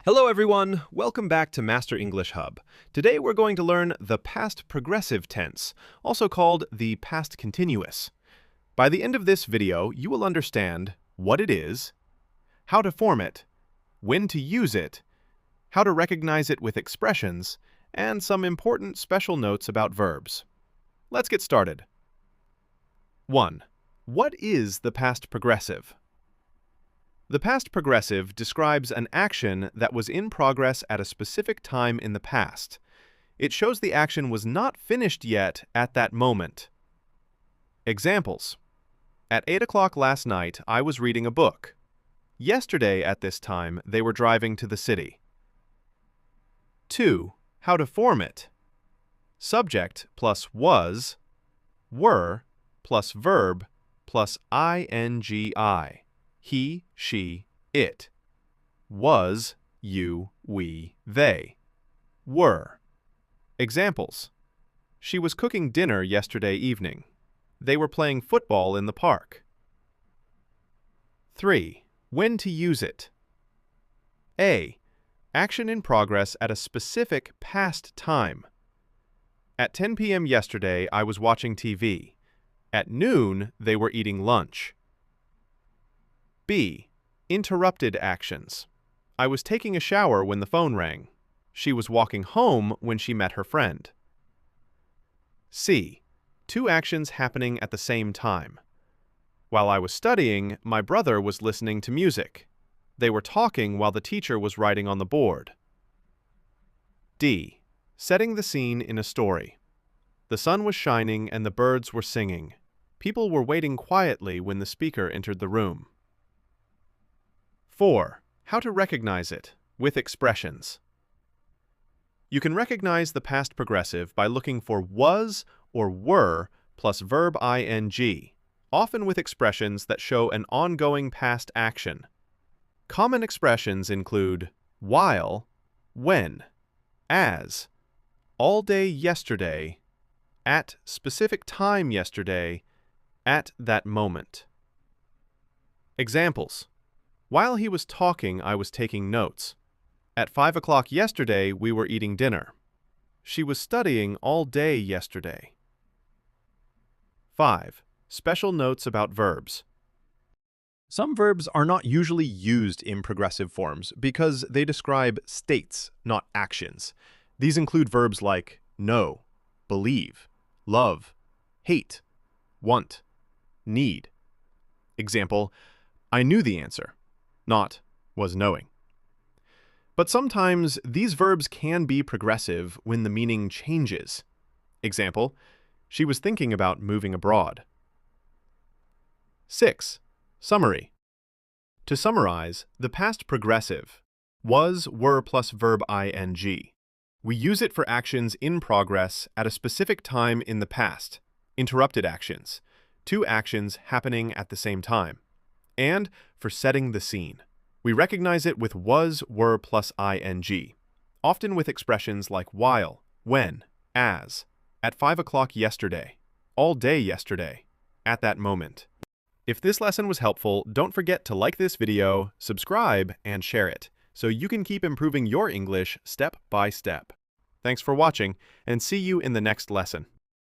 Hello everyone, welcome back to Master English Hub. Today we're going to learn the past progressive tense, also called the past continuous. By the end of this video, you will understand what it is, how to form it, when to use it, how to recognize it with expressions, and some important special notes about verbs. Let's get started. 1. What is the past progressive? The past progressive describes an action that was in progress at a specific time in the past. It shows the action was not finished yet at that moment. Examples. At 8 o'clock last night, I was reading a book. Yesterday at this time, they were driving to the city. 2. How to form it. Subject plus was, were plus verb plus ing. He, she, it. Was, you, we, they. Were. Examples. She was cooking dinner yesterday evening. They were playing football in the park. 3. When to use it. A. Action in progress at a specific past time. At 10 p.m. yesterday, I was watching TV. At noon, they were eating lunch. B. Interrupted actions. I was taking a shower when the phone rang. She was walking home when she met her friend. C. Two actions happening at the same time. While I was studying, my brother was listening to music. They were talking while the teacher was writing on the board. D. Setting the scene in a story. The sun was shining and the birds were singing. People were waiting quietly when the speaker entered the room. 4. How to recognize it, with expressions. You can recognize the past progressive by looking for was or were plus verb ing, often with expressions that show an ongoing past action. Common expressions include while, when, as, all day yesterday, at specific time yesterday, at that moment. Examples. While he was talking, I was taking notes. At 5 o'clock yesterday, we were eating dinner. She was studying all day yesterday. 5. Special notes about verbs. Some verbs are not usually used in progressive forms because they describe states, not actions. These include verbs like know, believe, love, hate, want, need. Example, I knew the answer. Not was knowing. But sometimes these verbs can be progressive when the meaning changes. Example, she was thinking about moving abroad. 6. Summary. To summarize, the past progressive was, were plus verb ing. We use it for actions in progress at a specific time in the past, interrupted actions, two actions happening at the same time, and for setting the scene. We recognize it with was, were plus ing, often with expressions like while, when, as, at 5 o'clock yesterday, all day yesterday, at that moment. If this lesson was helpful, don't forget to like this video, subscribe, and share it, so you can keep improving your English step by step. Thanks for watching, and see you in the next lesson.